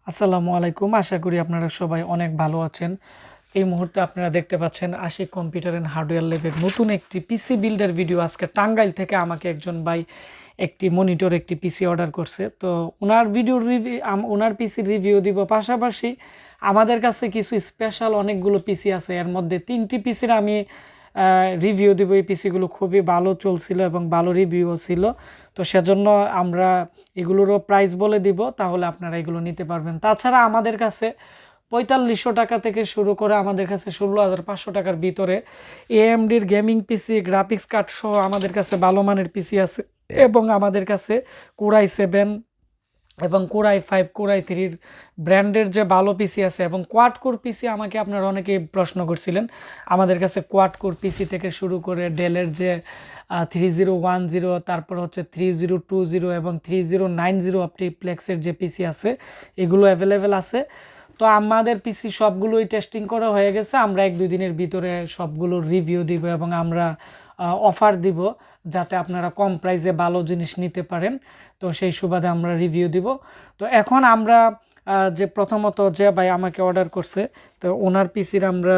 আসসালামু আলাইকুম। আশা করি আপনারা সবাই অনেক ভালো আছেন। এই মুহূর্তে আপনারা দেখতে পাচ্ছেন আশিক কম্পিউটার অ্যান্ড হার্ডওয়্যার ল্যাবের নতুন একটি পিসি বিল্ডার ভিডিও। আজকে টাঙ্গাইল থেকে আমাকে একজন ভাই একটি মনিটর একটি পিসি অর্ডার করছে। তো ওনার ভিডিওর রিভিউ ওনার পিসির রিভিউ দিব, পাশাপাশি আমাদের কাছে কিছু স্পেশাল অনেকগুলো পিসি আছে। এর মধ্যে 3টি পিসির আমি রিভিউ দিব। এই পিসিগুলো খুবই ভালো চলছিল এবং ভালো রিভিউও ছিল। তো সেজন্য আমরা এগুলোরও প্রাইস বলে দিব, তাহলে আপনারা এগুলো নিতে পারবেন। তাছাড়া আমাদের কাছে 4500 টাকা থেকে শুরু করে আমাদের কাছে 16,500 টাকার ভিতরে এএমডির গেমিং পিসি, গ্রাফিক্স কার্ড সহ আমাদের কাছে ভালো মানের পিসি আছে। এবং আমাদের কাছে কোর i7 এবং কোর i5 কোর i3 ব্র্যান্ডের যে ভালো পিসি আছে এবং কোয়াড কোর পিসি আমাকে আপনারা অনেকেই প্রশ্ন করছিলেন। আমাদের কাছে কোয়াড কোর পিসি থেকে শুরু করে ডেলের যে 3010, তারপর হচ্ছে 3020 এবং 3090 অপটিপ্লেক্সের যে পিসি আছে, এগুলো অ্যাভেলেবেল আছে। তো আমাদের পিসি সবগুলোই টেস্টিং করা হয়ে গেছে। আমরা 1-2 দিনের ভিতরে সবগুলোর রিভিউ দিব এবং আমরা অফার দিব যাতে আপনারা কম প্রাইসে ভালো জিনিস নিতে পারেন। তো সেই সুবাদে আমরা রিভিউ দিব। তো এখন আমরা যে প্রথমত যে ভাই আমাকে অর্ডার করছে, তো ওনার পিসির আমরা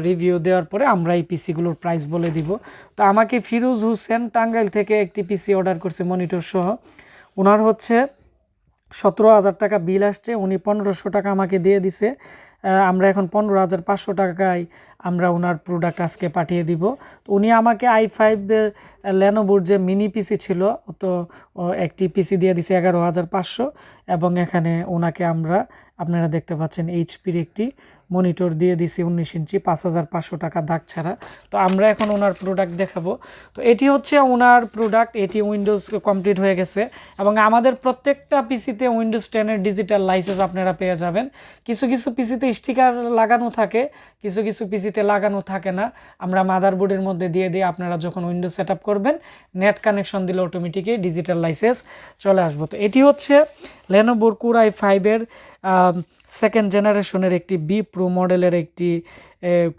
রিভিউ দেওয়ার পরে আমরা এই পিসিগুলোর প্রাইস বলে দিব। তো আমাকে ফিরোজ হোসেন টাঙ্গাইল থেকে একটি পিসি অর্ডার করছে মনিটর সহ। ওনার হচ্ছে 17,000 টাকা বিল আসছে, উনি 1500 টাকা আমাকে দিয়ে দিছে। আমরা এখন 15,500 টাকায় আমরা ওনার প্রোডাক্ট আজকে পাঠিয়ে দিব। তো উনি আমাকে i5 লেনোভোর যে মিনি পিসি ছিল, তো একটি পিসি দিয়ে দিছে 11,500 এবং এখানে ওনাকে আপনারা দেখতে পাচ্ছেন এইচপির একটি মনিটর দিয়ে দিছি 19 ইঞ্চি 5,500 টাকা দাগ ছাড়া। তো আমরা এখন ওনার প্রোডাক্ট দেখাবো। তো এটি হচ্ছে ওনার প্রোডাক্ট, এটি উইন্ডোজ কমপ্লিট হয়ে গেছে এবং আমাদের প্রত্যেকটা পিসিতে উইন্ডোজ 10-এর ডিজিটাল লাইসেন্স আপনারা পেয়ে যাবেন। কিছু কিছু পিসিতে স্টিকার লাগানো থাকে, কিছু কিছু পিসিতে লাগানো থাকে না। আমরা মাদারবোর্ডের মধ্যে দিয়ে দিয়ে আপনারা যখন উইন্ডোজ সেট করবেন, নেট কানেকশন দিলে অটোমেটিকই ডিজিটাল লাইসেন্স চলে আসবো। তো এটি হচ্ছে লেনোভোর কোর i5-এর সেকেন্ড জেনারেশনের একটি Vpro মডেলের একটি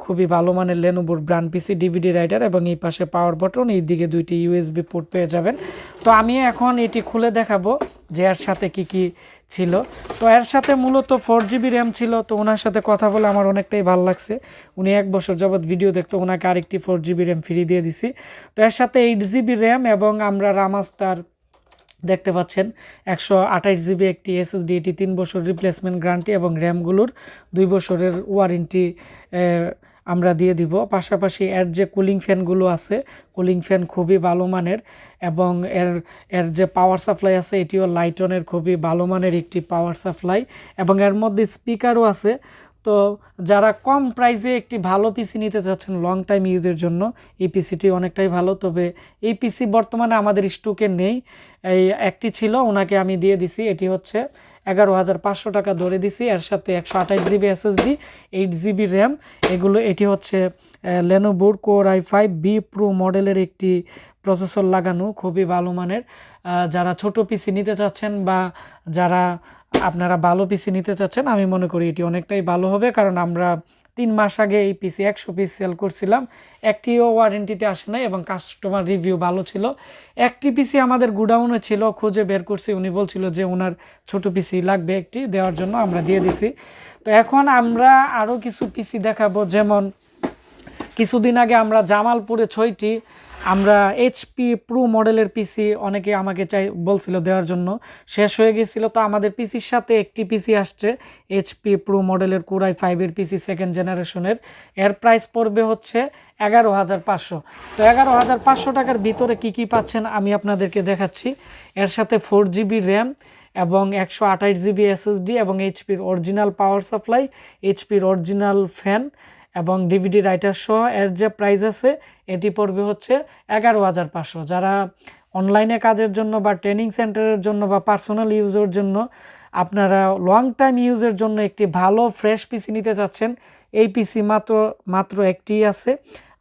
খুবই ভালো মানের লেনোভোর ব্র্যান্ড পিসি, ডিভিডি রাইটার এবং এই পাশে পাওয়ার বাটন, এই দিকে 2টি ইউএসবি পোর্ট পেয়ে যাবেন। তো আমি এখন এটি খুলে দেখাবো যে এর সাথে কি কি ছিল। তো এর সাথে মূলত 4GB র্যাম ছিল। তো ওনার সাথে কথা বলে আমার অনেকটাই ভালো লাগছে। উনি 1 বছর যাবৎ ভিডিও দেখতো, ওনাকে আরেকটি 4GB র্যাম ফ্রি দিয়ে দিছি। তো এর সাথে 8GB র্যাম এবং আমরা রামাস্টার দেখতে পাচ্ছেন 128GB একটি এসএসডি, এটি 3 বছর রিপ্লেসমেন্ট গ্যারান্টি এবং র্যামগুলোর 2 বছরের ওয়ারেন্টি আমরা দিয়ে দিব। পাশাপাশি এর যে কুলিং ফ্যানগুলো আছে, কুলিং ফ্যান খুবই ভালো মানের এবং এর যে পাওয়ার সাপ্লাই আছে, এটিও লাইটনের খুবই ভালো মানের একটি পাওয়ার সাপ্লাই এবং এর মধ্যে স্পিকারও আছে। তো যারা কম প্রাইসে একটি ভালো পিসি নিতে চাচ্ছেন লং টাইম ইউজের জন্য, এই পিসিটি অনেকটাই ভালো। তবে এই পিসি বর্তমানে আমাদের স্টকে নেই, এই একটি ছিল, ওনাকে আমি দিয়ে দিছি। এটি হচ্ছে 11,500 টাকা ধরে দিছি। এর সাথে 128GB এসএসডি, 8GB র্যাম, এটি হচ্ছে লেনোভোর কোর i5 Vpro মডেলের একটি প্রসেসর লাগানো, খুবই ভালো মানের। যারা ছোট পিসি নিতে চাচ্ছেন বা যারা আপনারা ভালো পিসি নিতে চাচ্ছেন, আমি মনে করি এটি অনেকটাই ভালো হবে, কারণ আমরা 3 মাস আগে এই পিসি 100 পিস সেল করছিলাম, একটিও ওয়ারেন্টিতে আসে নাই এবং কাস্টমার রিভিউ ভালো ছিল। একটি পিসি আমাদের গুডাউনে ছিল, খুঁজে বের করছি, উনি বলছিল যে ওনার ছোট পিসি লাগবে একটি, দেওয়ার জন্য আমরা দিয়ে দিছি। তো এখন আমরা আরও কিছু পিসি দেখাবো, যেমন কিছুদিন আগে আমরা জামালপুরে 6টি আমরা এইচপি প্রো মডেলের পিসি অনেকে আমাকে বলছিল দেওয়ার জন্য, শেষ হয়ে গেছিলো। তো আমাদের পিসির সাথে একটি পিসি আসছে এইচপি প্রো মডেলের কোর i5-এর পিসি সেকেন্ড জেনারেশনের। এর প্রাইস পড়বে হচ্ছে 11,500। তো 11,500 টাকার ভিতরে কি কি পাচ্ছেন আমি আপনাদেরকে দেখাচ্ছি। এর সাথে 4GB র্যাম এবং 128GB এসএসডি এবং এইচপির অরিজিনাল পাওয়ার সাপ্লাই, এইচপির অরিজিনাল ফ্যান এবং ডিভিডি রাইটার সহ এর যে প্রাইস আছে এটি পড়বে হচ্ছে 11,500। যারা অনলাইনে কাজের জন্য বা ট্রেনিং সেন্টারের জন্য বা পার্সোনাল ইউজের জন্য, আপনারা লং টাইম ইউজের জন্য একটি ভালো ফ্রেশ পিসি নিতে চাচ্ছেন, এই পিসি মাত্র একটি আছে।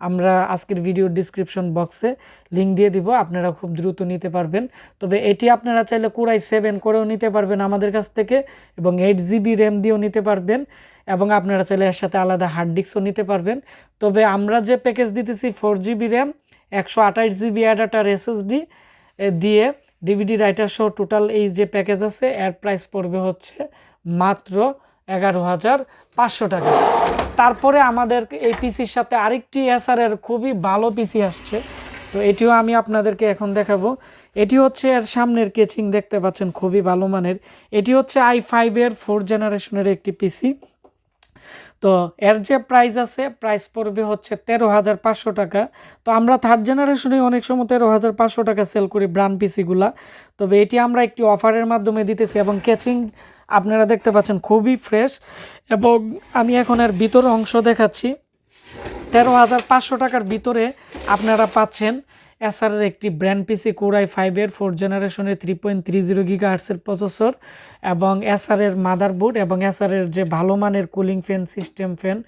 আমরা আজকের ভিডিওর ডিসক্রিপশন বক্সে লিঙ্ক দিয়ে দিব, আপনারা খুব দ্রুত নিতে পারবেন। তবে এটি আপনারা চাইলে কোর i7 করেও নিতে পারবেন আমাদের কাছ থেকে এবং 8GB র্যাম দিয়েও নিতে পারবেন এবং আপনারা চাইলে এর সাথে আলাদা হার্ড ডিস্কও নিতে পারবেন। তবে আমরা যে প্যাকেজ দিতেছি 4GB র্যাম, 128GB অ্যাডাটার এসএসডি দিয়ে ডিভিডি রাইটার সহ টোটাল এই যে প্যাকেজ আছে, এর প্রাইস পড়বে হচ্ছে মাত্র 11,500 টাকা। তারপরে আমাদের এই পিসির সাথে আরেকটি এসারের খুবই ভালো পিসি আসছে, তো এটিও আমি আপনাদেরকে এখন দেখাবো। এটি হচ্ছে এর সামনের কেচিং দেখতে পাচ্ছেন, খুবই ভালো মানের। এটি হচ্ছে i5 এর 4th জেনারেশনের একটি পিসি। তো এর যে প্রাইস আছে, প্রাইস পড়বে হচ্ছে 13,500 টাকা। তো আমরা 3rd জেনারেশনে অনেক সময় 13,500 টাকা সেল করি ব্র্যান্ড পিসিগুলা, তবে এটি আমরা একটি অফারের মাধ্যমে দিতেছি। এবং কেচিং আপনারা দেখতে পাচ্ছেন খুবই ফ্রেশ। এবং আমি এখন এর ভিতর অংশ দেখাচ্ছি। 13,500 টাকার ভিতরে আপনারা পাচ্ছেন এসারের একটি ব্র্যান্ড পিসি কোর i5 এর 4th জেনারেশনের 3.30 গিগাহার্টসের প্রসেসর, এবং এসারের মাদারবোর্ড, এবং এসারের যে ভালো মানের কুলিং ফ্যান, সিস্টেম ফ্যান,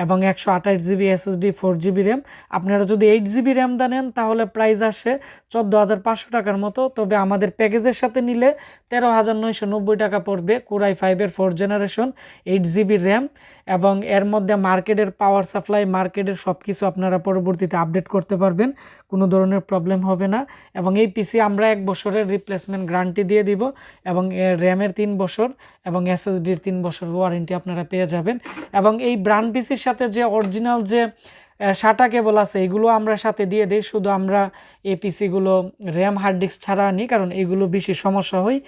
এবং 128 জিবি এসএসডি, 4 জিবি র্যাম। আপনারা যদি 8 জিবি র্যাম নেন তাহলে প্রাইস আসে 14,500 টাকার মতো, তবে আমাদের প্যাকেজের সাথে নিলে 13,990 টাকা পড়বে কোর i5 এর 4th জেনারেশন 8 জিবি র্যাম। এবং এর মধ্যে মার্কেটের পাওয়ার সাপ্লাই, মার্কেটের সব কিছু আপনারা পরবর্তীতে আপডেট করতে পারবেন, কোনো ধরনের প্রবলেম হবে না। এবং এই পিসি আমরা 1 বছরের রিপ্লেসমেন্ট গ্যারান্টি দিয়ে দিব, এবং র্যামের 3 বছর এবং এসএসডির 3 বছর ওয়ারেন্টি আপনারা পেয়ে যাবেন। এবং এই ব্র্যান্ড পিসির সাথে যে অরিজিনাল যে SATA কেবল আছে এগুলো আমরা সাথে দিয়ে দিই। শুধু আমরা এই পিসিগুলো র্যাম হার্ড ডিস্ক ছাড়া আনি, কারণ এগুলো বেশি সমস্যা হয়।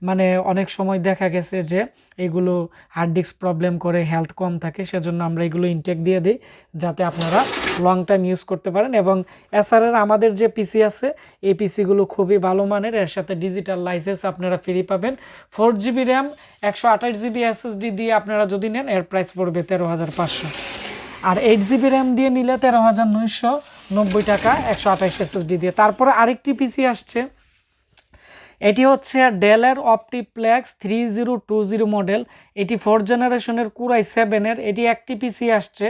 মানে অনেক সময় দেখা গেছে যে এগুলো হার্ড ডিস্ক প্রবলেম করে, হেলথ কম থাকে, সেজন্য আমরা এগুলো ইনটেক দিয়ে দিই যাতে আপনারা লং টাইম ইউজ করতে পারেন। এবং এসআরের আমাদের যে পিসি আছে এই পিসিগুলো খুবই ভালো মানের, এর সাথে ডিজিটাল লাইসেন্স আপনারা ফ্রি পাবেন। 4 জিবি র্যাম 128 জিবি এসএসডি দিয়ে আপনারা যদি নেন এর প্রাইস পড়বে 13,500। আর 8 জিবি র্যাম দিয়ে নিলে 13,990 টাকা 128 এসএসডি দিয়ে। তারপরে আরেকটি পিসি আসছে, এটি হচ্ছে ডেলের অপটিপ্লেক্স 3020 মডেল। এটি 4th জেনারেশনের কোর i7 এর। এটি একটি পিসি আসছে।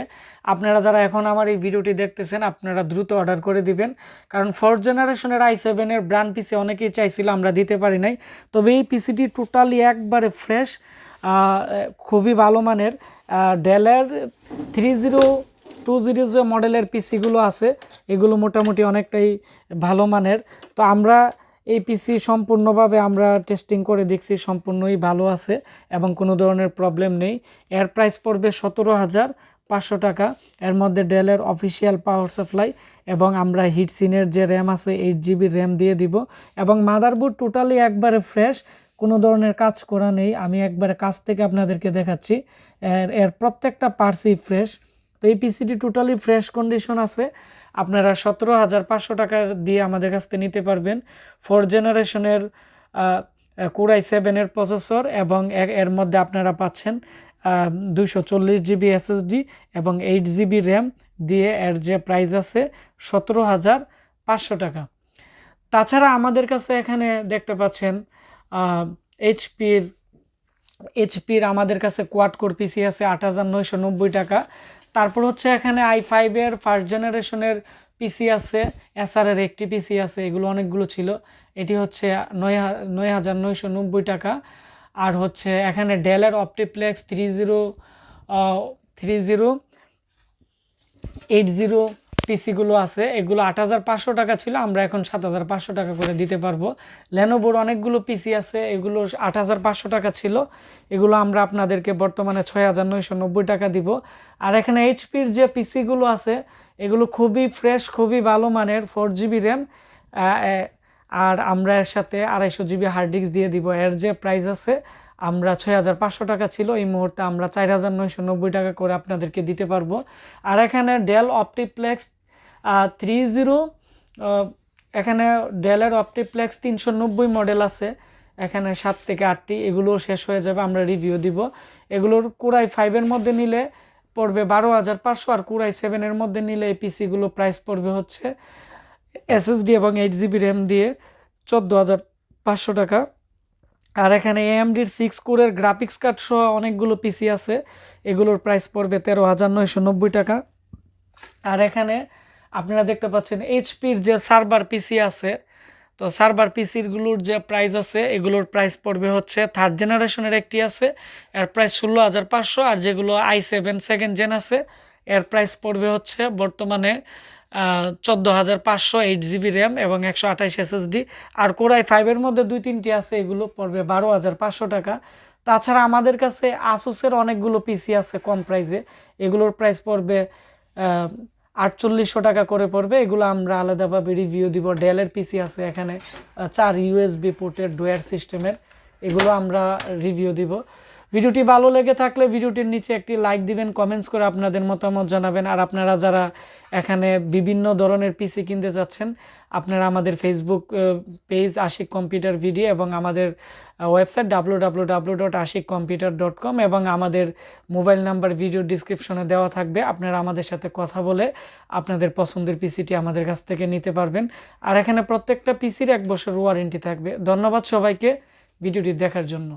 আপনারা যারা এখন আমার এই ভিডিওটি দেখতেছেন আপনারা দ্রুত অর্ডার করে দিবেন, কারণ 4th জেনারেশনের i7 এর ব্র্যান্ড পিসি অনেকেই চাইছিল, আমরা দিতে পারি নাই। তবে এই পিসিটি টোটালি একবারে ফ্রেশ, খুবই ভালো মানের। ডেলের 3020 যে মডেলের পিসিগুলো আছে এগুলো মোটামুটি অনেকটাই ভালো মানের। তো আমরা এই পিসি সম্পূর্ণভাবে আমরা টেস্টিং করে দেখছি, সম্পূর্ণই ভালো আছে এবং কোনো ধরনের প্রবলেম নেই। এর প্রাইস পড়বে 17,500 টাকা। এর মধ্যে ডেলের অফিসিয়াল পাওয়ার সাপ্লাই, এবং আমরা হিটসিনের যে র্যাম আছে 8 জিবি র্যাম দিয়ে দিব। এবং মাদারবোর্ড টোটালি একবারে ফ্রেশ, কোনো ধরনের কাজ করা নেই। আমি একবারে কাছ থেকে আপনাদেরকে দেখাচ্ছি, এর প্রত্যেকটা পার্টসই ফ্রেশ। তো এই পিসিটি টোটালি ফ্রেশ কন্ডিশন আছে। আপনারা 17,500 টাকা দিয়ে আমাদের কাছ থেকে নিতে পারবেন। 4th জেনারেশনের কোর i7 এর প্রসেসর, এবং এর মধ্যে আপনারা পাচ্ছেন 240 জিবি এসএসডি এবং 8 জিবি র্যাম দিয়ে। এর যে প্রাইস আছে 17,500 টাকা। তাছাড়া আমাদের কাছে এখানে দেখতে পাচ্ছেন এইচপির আমাদের কাছে কোয়াড কোর পিসি আছে 8,990 টাকা। তারপর হচ্ছে এখানে i5 এর 1st জেনারেশনের পিসি আছে, এসআরের একটি পিসি আছে, এগুলো অনেকগুলো ছিল। এটি হচ্ছে 9,990 টাকা। আর হচ্ছে এখানে ডেলের অপটিপ্লেক্স 3080 পিসিগুলো আছে, এগুলো 8,500 টাকা ছিল, আমরা এখন 7,500 টাকা করে দিতে পারবো। লেনোভোর অনেকগুলো পিসি আছে, এগুলো 8,500 টাকা ছিল, এগুলো আমরা আপনাদেরকে বর্তমানে 6,990 টাকা দিব। আর এখানে এইচপির যে পিসিগুলো আছে এগুলো খুবই ফ্রেশ, খুবই ভালো মানের, 4 জিবি র্যাম, আর আমরা এর সাথে 250 জিবি হার্ড ডিস্ক দিয়ে দিব। এর যে প্রাইস আছে আমরা 6,500 টাকা ছিল, এই মুহূর্তে আমরা 4,990 টাকা করে আপনাদেরকে দিতে পারবো। আর এখানে ডেল অপটিপ্লেক্স 30 এখানে ডেলের অপটিপ্লেক্স 390 মডেল আছে, এখানে 7 থেকে 8টি, এগুলো শেষ হয়ে যাবে, আমরা রিভিউ দিব। এগুলোর কোর i5 এর মধ্যে নিলে পড়বে 12,500, আর কোর i7 এর মধ্যে নিলে এই পিসিগুলো প্রাইস পড়বে হচ্ছে এসএসডি এবং 8 জিবি র্যাম দিয়ে 14,500 টাকা। আর এখানে AMDর 6 কোরের গ্রাফিক্স কার্ড সহ অনেকগুলো পিসি আছে, এগুলোর প্রাইস পড়বে 13,990 টাকা। আর এখানে আপনারা দেখতে পাচ্ছেন এইচপির যে সার্ভার পিসি আছে, তো সার্ভার পিসিগুলোর যে প্রাইস আছে এগুলোর প্রাইস পড়বে হচ্ছে 3rd জেনারেশনের একটি আছে, এর প্রাইস 16,500। আর যেগুলো i7 2nd জেন আছে এর প্রাইস পড়বে হচ্ছে বর্তমানে 14,500, 8 জিবি র্যাম এবং 128 এসএসডি। আর কোর i5 এর মধ্যে 2-3টি আছে, এগুলো পড়বে 12,500 টাকা। তাছাড়া আমাদের কাছে আসুসের অনেকগুলো পিসি আছে কম প্রাইসে, এগুলোর প্রাইস পড়বে 4800 টাকা করে পড়বে, এগুলো আমরা আলাদাভাবে রিভিউ দিব। ডেলের পিসি আছে এখানে 4 ইউএসবি পোর্টের ডুয়ার সিস্টেমের, এগুলো আমরা রিভিউ দিব। ভিডিওটি ভালো লেগে থাকলে ভিডিওটির নিচে একটি লাইক দিবেন, কমেন্টস করে আপনাদের মতামত জানাবেন। আর আপনারা যারা এখানে বিভিন্ন ধরনের পিসি কিনতে যাচ্ছেন, আপনারা আমাদের Facebook page Ashiq computer video এবং আমাদের ওয়েবসাইট www.ashikcomputer.com এবং আমাদের মোবাইল নাম্বার ভিডিও ডিসক্রিপশনে দেওয়া থাকবে। আপনারা আমাদের সাথে কথা বলে আপনাদের পছন্দের পিসিটি আমাদের কাছ থেকে নিতে পারবেন। আর এখানে প্রত্যেকটা পিসির 1 বছর ওয়ারেন্টি থাকবে। ধন্যবাদ সবাইকে ভিডিওটি দেখার জন্য।